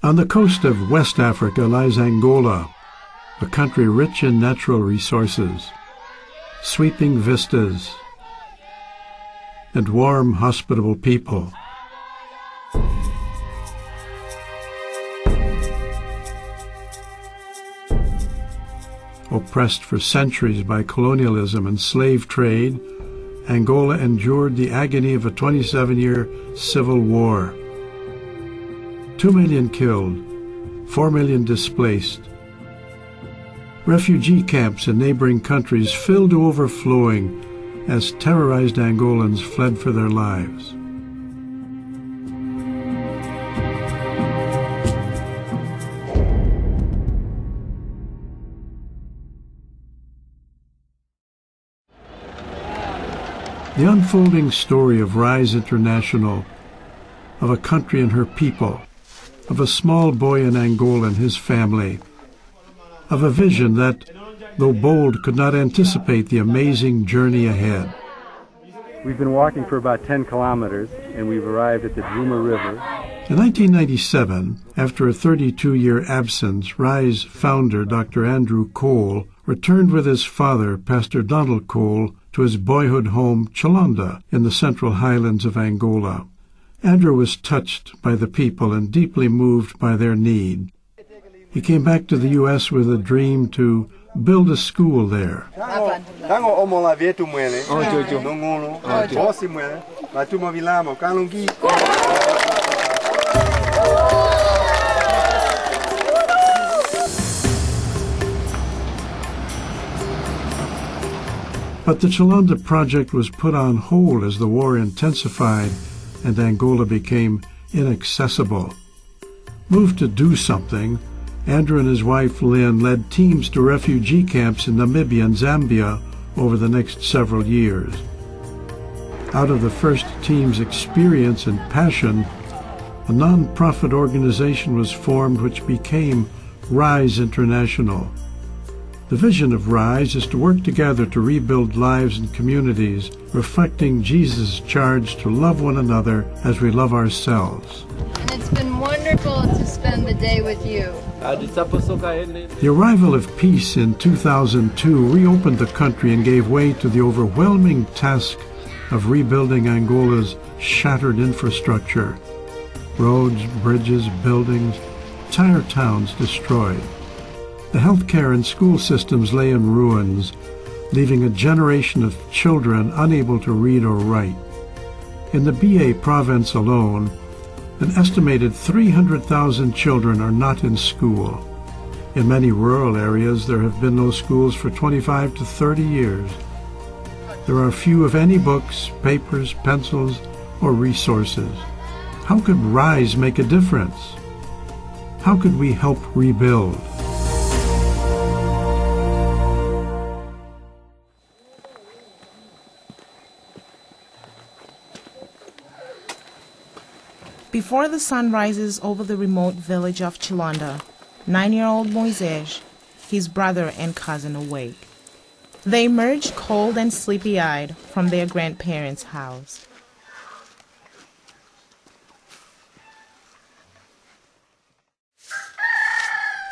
On the coast of West Africa lies Angola, a country rich in natural resources, sweeping vistas, and warm, hospitable people. Oppressed for centuries by colonialism and slave trade, Angola endured the agony of a 27-year civil war. 2 million killed, 4 million displaced. Refugee camps in neighboring countries filled to overflowing as terrorized Angolans fled for their lives. The unfolding story of Rise International, of a country and her people, of a small boy in Angola and his family, of a vision that, though bold, could not anticipate the amazing journey ahead. We've been walking for about 10 kilometers, and we've arrived at the Duma River. In 1997, after a 32-year absence, Rise founder Dr. Andrew Cole returned with his father, Pastor Donald Cole, to his boyhood home, Chalonda, in the central highlands of Angola. Andrew was touched by the people and deeply moved by their need. He came back to the U.S. with a dream to build a school there. But the Chalonda project was put on hold as the war intensified and Angola became inaccessible. Moved to do something, Andrew and his wife Lynn led teams to refugee camps in Namibia and Zambia over the next several years. Out of the first team's experience and passion, a non-profit organization was formed which became Rise International. The vision of Rise is to work together to rebuild lives and communities, reflecting Jesus' charge to love one another as we love ourselves. And it's been wonderful to spend the day with you. The arrival of peace in 2002 reopened the country and gave way to the overwhelming task of rebuilding Angola's shattered infrastructure. Roads, bridges, buildings, entire towns destroyed. The healthcare and school systems lay in ruins, leaving a generation of children unable to read or write. In the BA province alone, an estimated 300,000 children are not in school. In many rural areas, there have been no schools for 25 to 30 years. There are few, if any, books, papers, pencils, or resources. How could Rise make a difference? How could we help rebuild? Before the sun rises over the remote village of Chalonda, 9-year-old Moisés, his brother and cousin, awake. They emerge cold and sleepy-eyed from their grandparents' house.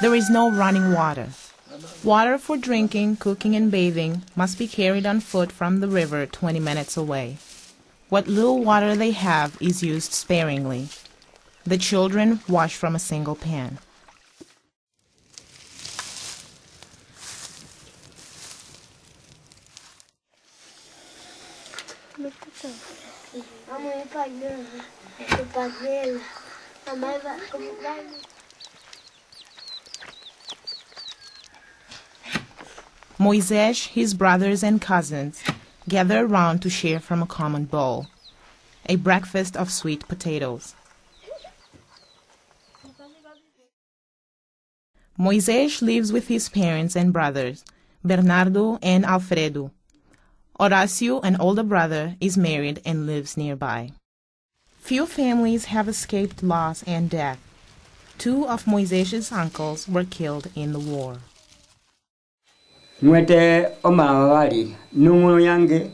There is no running water. Water for drinking, cooking, and bathing must be carried on foot from the river 20 minutes away. What little water they have is used sparingly. The children wash from a single pan. Moisés, his brothers and cousins, gather around to share from a common bowl, a breakfast of sweet potatoes. Moisés lives with his parents and brothers, Bernardo and Alfredo. Horacio, an older brother, is married and lives nearby. Few families have escaped loss and death. 2 of Moisés' uncles were killed in the war. Mwete omawali nungu yange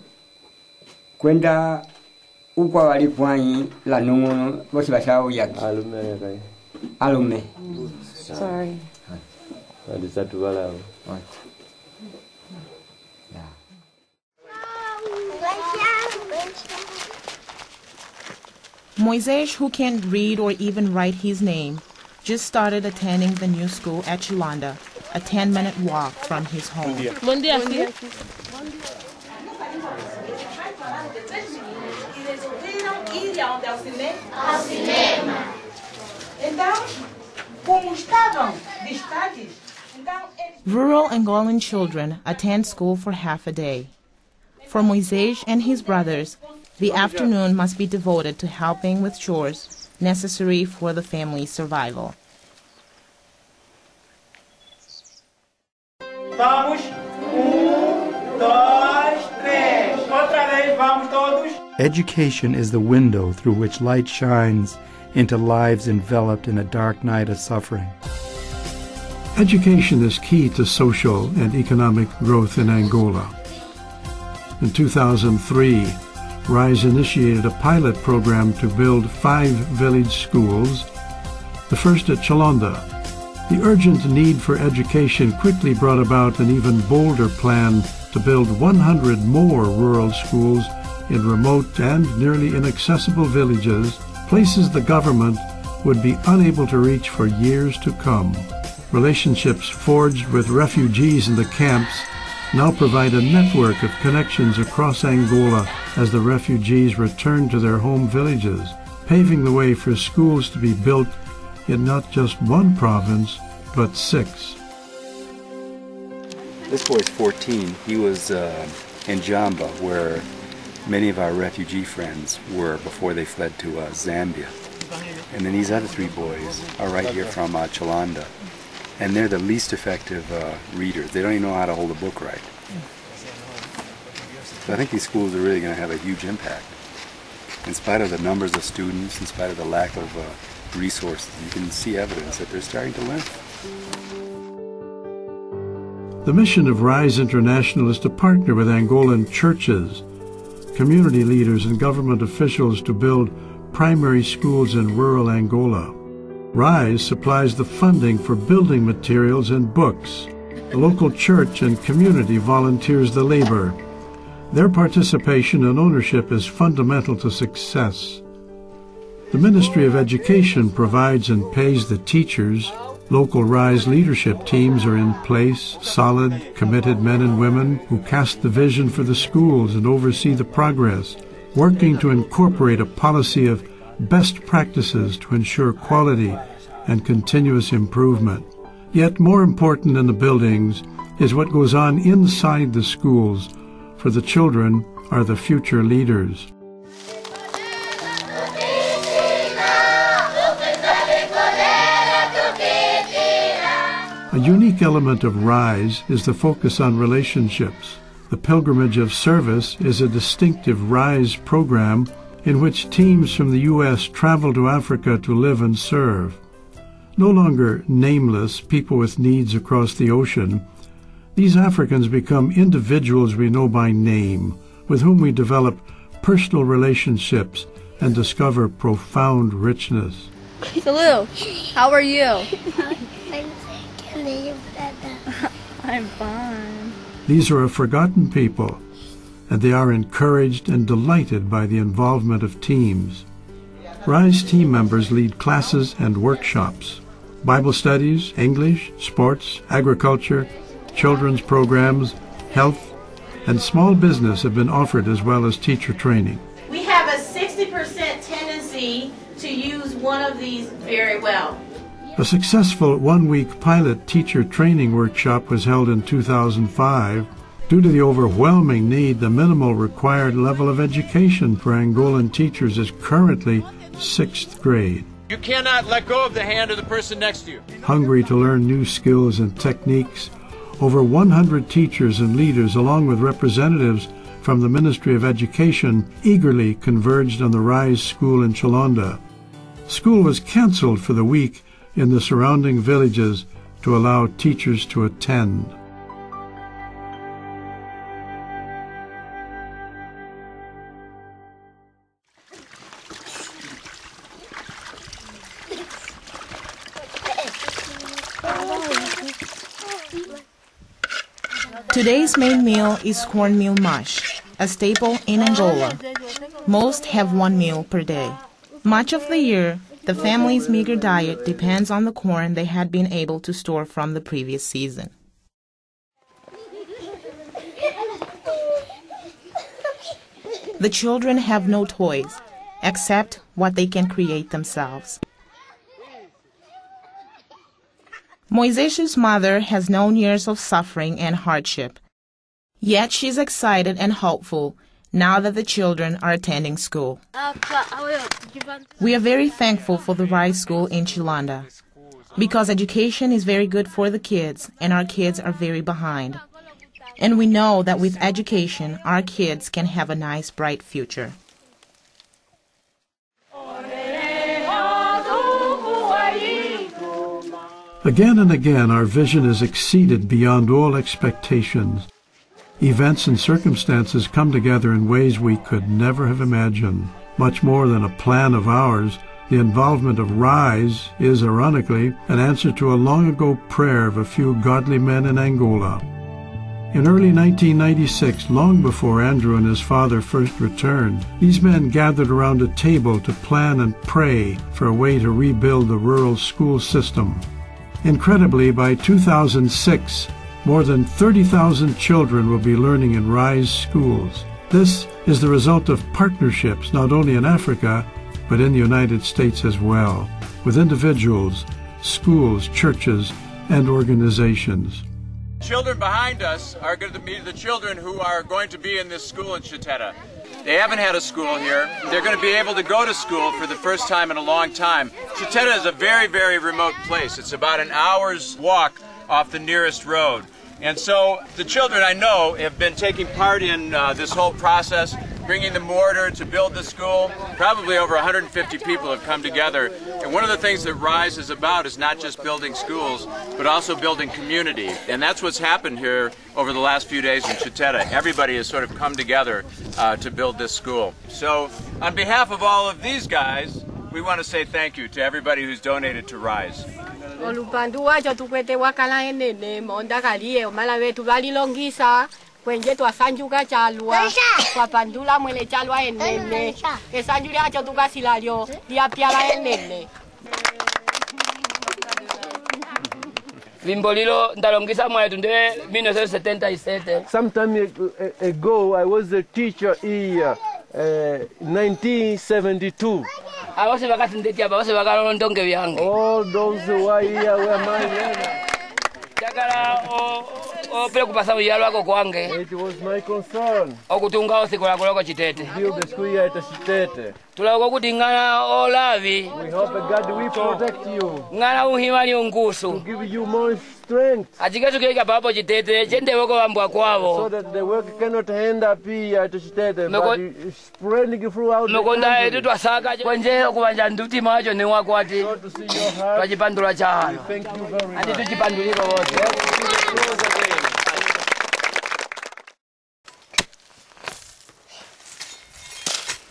kwenda ukwa wali kwanyi la nungu bosi bashawo yaki alume. Sorry. Moisés, who can't read or even write his name, just started attending the new school at Chilanda, a 10-minute walk from his home. Buen día. Rural Angolan children attend school for half a day. For Moisés and his brothers, the afternoon must be devoted to helping with chores necessary for the family's survival. Vamos, 1, 2, 3. Outra vez, vamos todos. Education is the window through which light shines into lives enveloped in a dark night of suffering. Education is key to social and economic growth in Angola. In 2003, RISE initiated a pilot program to build 5 village schools, the first at Chilanda. The urgent need for education quickly brought about an even bolder plan to build 100 more rural schools in remote and nearly inaccessible villages, places the government would be unable to reach for years to come. Relationships forged with refugees in the camps now provide a network of connections across Angola as the refugees return to their home villages, paving the way for schools to be built in not just one province, but 6. This boy's 14. He was in Jamba, where many of our refugee friends were before they fled to Zambia. And then these other 3 boys are right here from Chilanda. And they're the least effective readers. They don't even know how to hold a book right. So I think these schools are really going to have a huge impact. In spite of the numbers of students, in spite of the lack of resources, you can see evidence that they're starting to learn. The mission of RISE International is to partner with Angolan churches, community leaders, and government officials to build primary schools in rural Angola. RISE supplies the funding for building materials and books. The local church and community volunteers the labor. Their participation and ownership is fundamental to success. The Ministry of Education provides and pays the teachers. Local RISE leadership teams are in place, solid, committed men and women who cast the vision for the schools and oversee the progress, working to incorporate a policy of best practices to ensure quality and continuous improvement. Yet more important than the buildings is what goes on inside the schools, for the children are the future leaders. A unique element of RISE is the focus on relationships. The Pilgrimage of Service is a distinctive RISE program in which teams from the U.S. travel to Africa to live and serve. No longer nameless people with needs across the ocean, these Africans become individuals we know by name, with whom we develop personal relationships and discover profound richness. Salou, how are you? I'm fine. These are a forgotten people, and they are encouraged and delighted by the involvement of teams. RISE team members lead classes and workshops. Bible studies, English, sports, agriculture, children's programs, health, and small business have been offered, as well as teacher training. We have a 60% tendency to use one of these very well. A successful one-week pilot teacher training workshop was held in 2005. Due to the overwhelming need, the minimal required level of education for Angolan teachers is currently 6th grade. You cannot let go of the hand of the person next to you. Hungry to learn new skills and techniques, Over 100 teachers and leaders, along with representatives from the Ministry of Education, eagerly converged on the Rise School in Chalonda. School was cancelled for the week in the surrounding villages to allow teachers to attend. Today's main meal is cornmeal mush, a staple in Angola. Most have one meal per day. Much of the year, the family's meager diet depends on the corn they had been able to store from the previous season. The children have no toys, except what they can create themselves. Moisés's mother has known years of suffering and hardship, yet she's excited and hopeful now that the children are attending school. We are very thankful for the Rise School in Chalonda, because education is very good for the kids and our kids are very behind. And we know that with education, our kids can have a nice, bright future. Again and again, our vision is exceeded beyond all expectations. Events and circumstances come together in ways we could never have imagined. Much more than a plan of ours, the involvement of Rise is, ironically, an answer to a long-ago prayer of a few godly men in Angola. In early 1996, long before Andrew and his father first returned, these men gathered around a table to plan and pray for a way to rebuild the rural school system. Incredibly, by 2006, more than 30,000 children will be learning in Rise schools. This is the result of partnerships not only in Africa, but in the United States as well, with individuals, schools, churches, and organizations. Children behind us are going to be the children who are going to be in this school in Chiteta. They haven't had a school here. They're going to be able to go to school for the first time in a long time. Chiteta is a very, very remote place. It's about an hour's walk off the nearest road. And so the children I know have been taking part in this whole process, bringing the mortar to build the school. Probably over 150 people have come together. And one of the things that Rise is about is not just building schools, but also building community. And that's what's happened here over the last few days in Chiteta. Everybody has sort of come together to build this school. So on behalf of all of these guys, we want to say thank you to everybody who's donated to Rise. Kwenye twasanjuka chalwa kwa pandula mwele chalwa enene esanjulia acho tukasilalyo liapyala enene Vimbolilo ndalongisa mwa tunde 1977. Some time ago I was a teacher here 1972. Awase wakati ndeti hapa wase wakalo ndonge vyangu. All those who are here were mine. Chakala preocupação yalo ako kwange. It was my concern. Okutunga osikola koloko Chitete. Build the school here at Chitete. Tulako kutingana olavi. We hope God will protect you. Ngana uhimani ungusu. To give you more strength. Achiketu keka papo Chitete chende woko wambwa kwavo. So that the work cannot end up here at Chitete, but it's spreading throughout the country. Mekonda edu twasaka kwenje okubanja nduti macho ne wakwati. So to see your heart. Twajipandula chalo. Thank you very much. Andi tujipanduliko wote.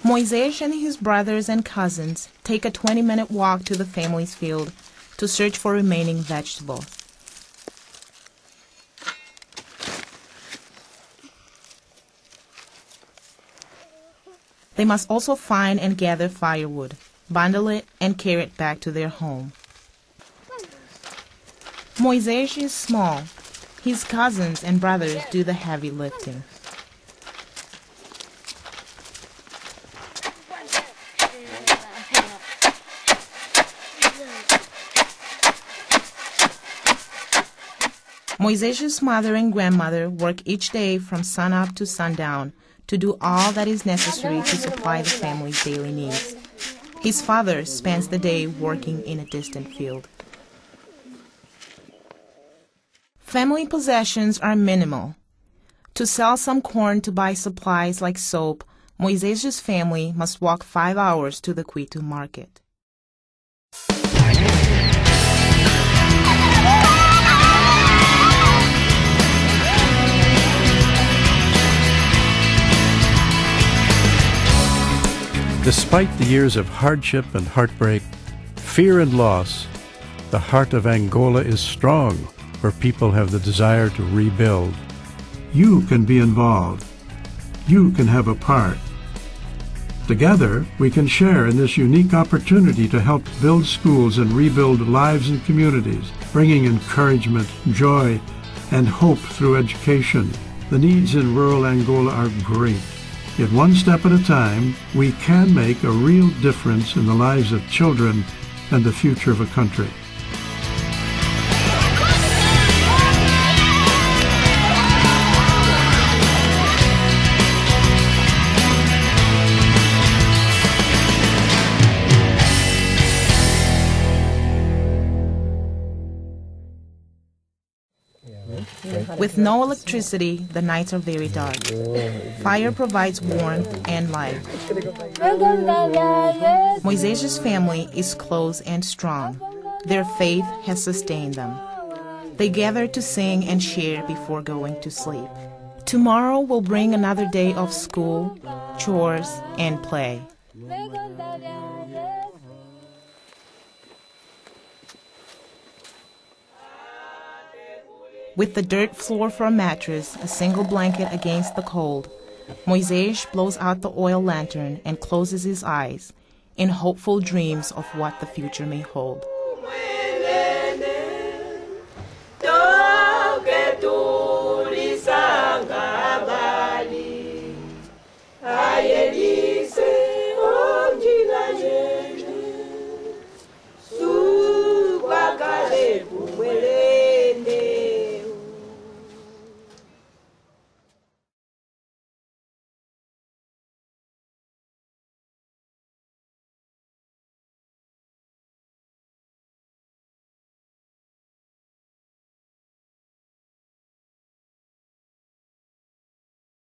Moisés and his brothers and cousins take a 20-minute walk to the family's field to search for remaining vegetables. They must also find and gather firewood, bundle it, and carry it back to their home. Moisés is small. His cousins and brothers do the heavy lifting. Moisés's mother and grandmother work each day from sunup to sundown to do all that is necessary to supply the family's daily needs. His father spends the day working in a distant field. Family possessions are minimal. To sell some corn to buy supplies like soap, Moisés' family must walk 5 hours to the Quito market. Despite the years of hardship and heartbreak, fear and loss, the heart of Angola is strong, where people have the desire to rebuild. You can be involved. You can have a part. Together, we can share in this unique opportunity to help build schools and rebuild lives and communities, bringing encouragement, joy, and hope through education. The needs in rural Angola are great. Yet one step at a time, we can make a real difference in the lives of children and the future of a country. With no electricity, the nights are very dark. Fire provides warmth and light. Moisés' family is close and strong. Their faith has sustained them. They gather to sing and share before going to sleep. Tomorrow will bring another day of school, chores, and play. With the dirt floor for a mattress, a single blanket against the cold, Moisés blows out the oil lantern and closes his eyes in hopeful dreams of what the future may hold.